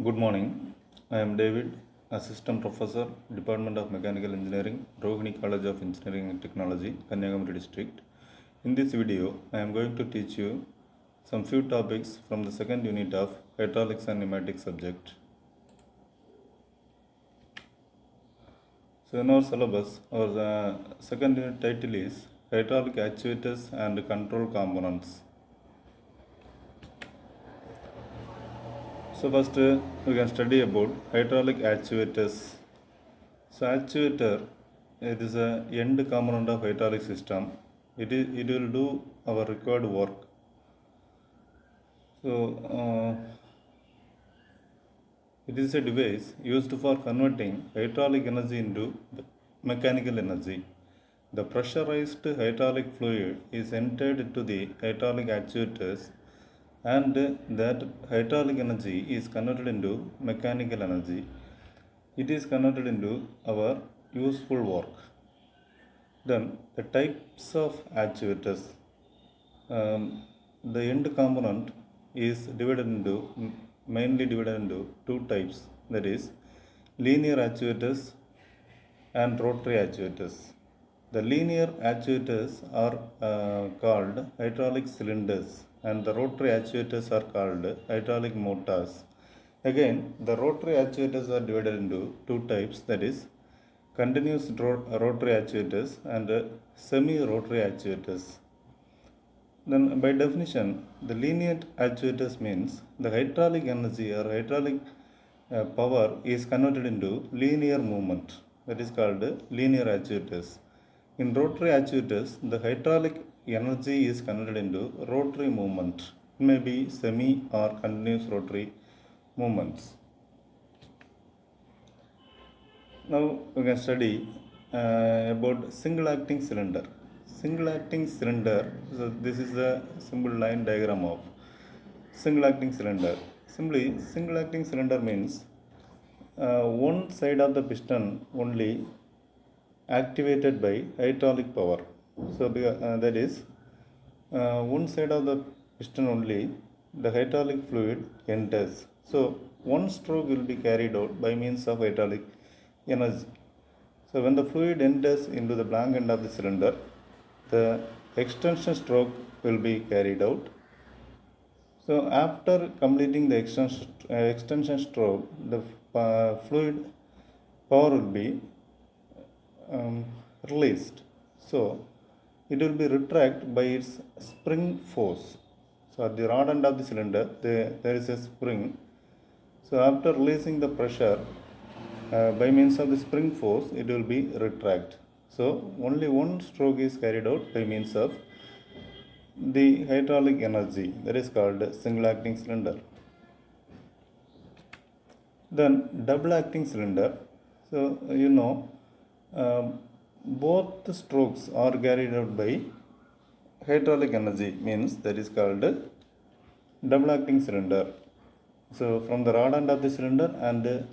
Good morning. I am David, Assistant Professor, Department of Mechanical Engineering, Rohini College of Engineering and Technology, Kanyakumari District. In this video, I am going to teach you some few topics from the second unit of Hydraulics and Pneumatic subject. So in our syllabus, our second unit title is Hydraulic Actuators and Control Components. So first we can study about hydraulic actuators. So actuator, it is a end component of hydraulic system. It will do our required work. So it is a device used for converting hydraulic energy into mechanical energy. The pressurized hydraulic fluid is entered into the hydraulic actuators and that hydraulic energy is converted into mechanical energy. It is converted into our useful work. Then the types of actuators. The end component is mainly divided into two types, that is linear actuators and rotary actuators. The linear actuators are called hydraulic cylinders and the rotary actuators are called hydraulic motors. Again, the rotary actuators are divided into two types, that is continuous rotary actuators and semi-rotary actuators. Then by definition, the linear actuators means the hydraulic energy or hydraulic power is converted into linear movement, that is called linear actuators. In rotary actuators, the hydraulic energy is converted into rotary movement. It may be semi or continuous rotary movements. Now we can study about single acting cylinder. Single acting cylinder, so this is the simple line diagram of single acting cylinder. Simply, single acting cylinder means one side of the piston only activated by hydraulic power. So that is one side of the piston only the hydraulic fluid enters. So one stroke will be carried out by means of hydraulic energy. So when the fluid enters into the blank end of the cylinder, the extension stroke will be carried out. So after completing the extension stroke, the fluid power will be released. So it will be retracted by its spring force. So at the rod end of the cylinder, there is a spring. So after releasing the pressure by means of the spring force, it will be retracted. So only one stroke is carried out by means of the hydraulic energy, that is called single acting cylinder. Then double acting cylinder. So both strokes are carried out by hydraulic energy, means that is called double acting cylinder. So from the rod end of the cylinder and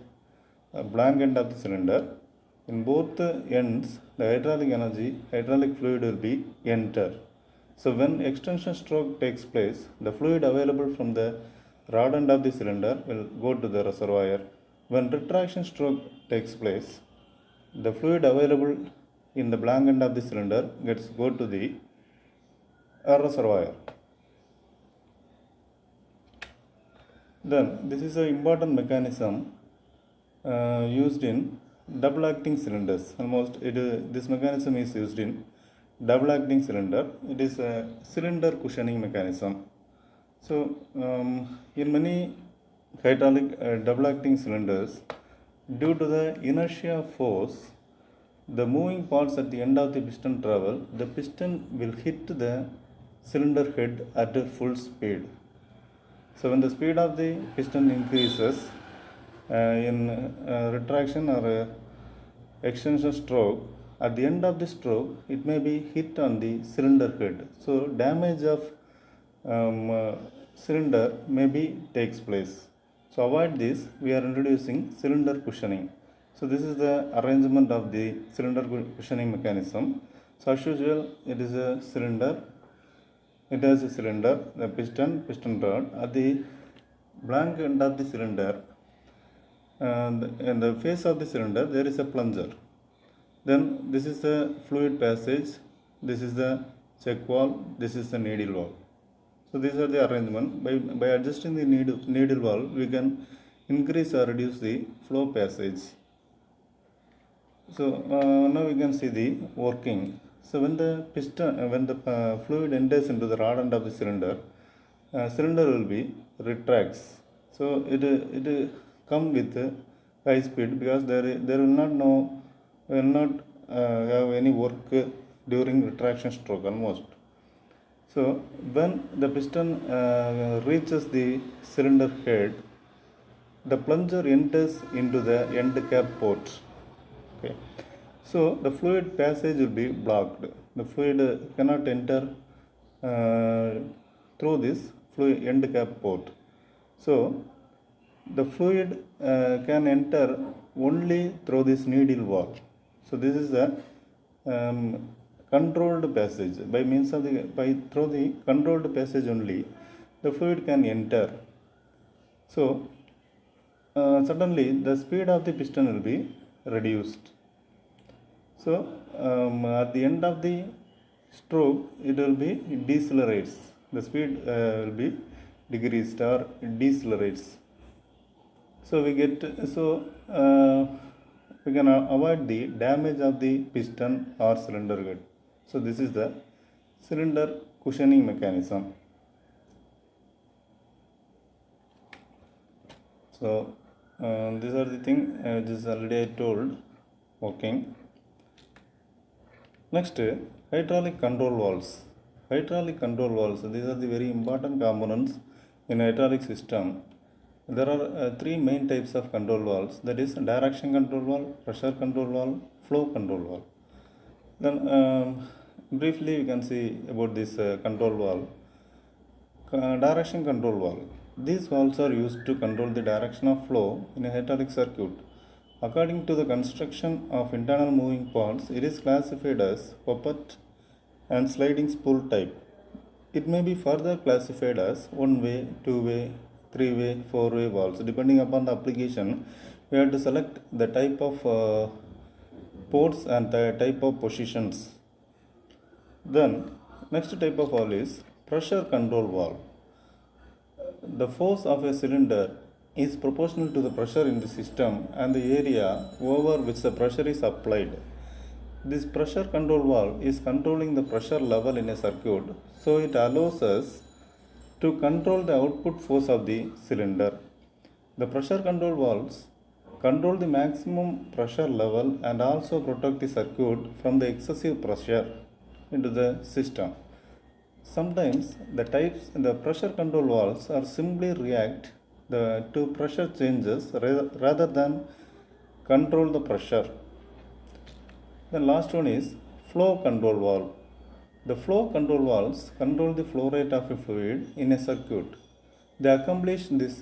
blank end of the cylinder, in both ends the hydraulic fluid will be enter. So when extension stroke takes place, the fluid available from the rod end of the cylinder will go to the reservoir. When retraction stroke takes place, the fluid available in the blank end of the cylinder gets go to the reservoir. Then this is an important mechanism used in double acting cylinders. This mechanism is used in double acting cylinder. It is a cylinder cushioning mechanism. So in many hydraulic double acting cylinders, due to the inertia force, the moving parts at the end of the piston travel, the piston will hit the cylinder head at full speed. So when the speed of the piston increases in retraction or extension stroke, at the end of the stroke it may be hit on the cylinder head. So damage of cylinder maybe takes place. So avoid this, we are introducing cylinder cushioning. So this is the arrangement of the cylinder cushioning mechanism. So as usual, it is a cylinder. It has a cylinder, the piston rod. At the blank end of the cylinder, and in the face of the cylinder there is a plunger. Then this is the fluid passage, this is the check valve, this is the needle valve. So these are the arrangement. By adjusting the needle valve, we can increase or reduce the flow passage. So now we can see the working. So when the piston, when the fluid enters into the rod end of the cylinder, cylinder will be retracts. So it come with high speed because there will not have any work during retraction stroke almost. So when the piston reaches the cylinder head, the plunger enters into the end cap port. Okay. So the fluid passage will be blocked. The fluid cannot enter through this fluid end cap port. So the fluid can enter only through this needle valve. So this is a controlled passage. By means of through the controlled passage only, the fluid can enter. So suddenly the speed of the piston will be reduced. So at the end of the stroke, it will be decelerates. The speed will be decreased or decelerates. So we can avoid the damage of the piston or cylinder head. So this is the cylinder cushioning mechanism. So these are the thing which is already I told. Working. Next, hydraulic control valves. Hydraulic control valves, these are the very important components in hydraulic system. There are three main types of control valves, that is direction control valve, pressure control valve, flow control valve. Then briefly we can see about this control valve. Direction control valve. These valves are used to control the direction of flow in a hydraulic circuit. According to the construction of internal moving parts, it is classified as poppet and sliding spool type. It may be further classified as one-way, two-way, three-way, four-way valves. Depending upon the application, we have to select the type of ports and the type of positions. Then next type of valve is pressure control valve. The force of a cylinder is proportional to the pressure in the system and the area over which the pressure is applied. This pressure control valve is controlling the pressure level in a circuit, so it allows us to control the output force of the cylinder. The pressure control valves control the maximum pressure level and also protect the circuit from the excessive pressure into the system. Sometimes the pressure control valves are simply react to pressure changes rather than control the pressure. The last one is flow control valve. The flow control valves control the flow rate of a fluid in a circuit. They accomplish this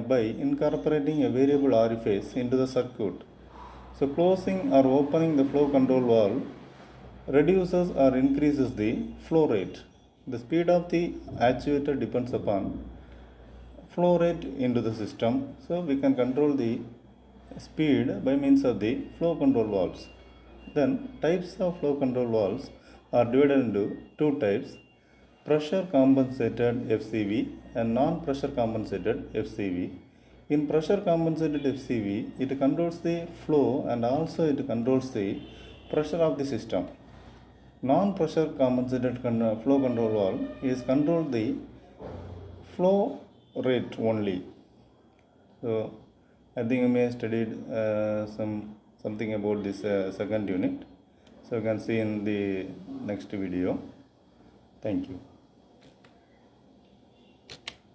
by incorporating a variable orifice into the circuit. So closing or opening the flow control valve reduces or increases the flow rate. The speed of the actuator depends upon flow rate into the system. So we can control the speed by means of the flow control valves. Then types of flow control valves are divided into two types: pressure compensated FCV and non-pressure compensated FCV. In pressure compensated FCV, it controls the flow and also it controls the pressure of the system. Non-pressure compensated flow control valve is control the flow rate only. So I think you may have studied something about this second unit. So you can see in the next video. Thank you.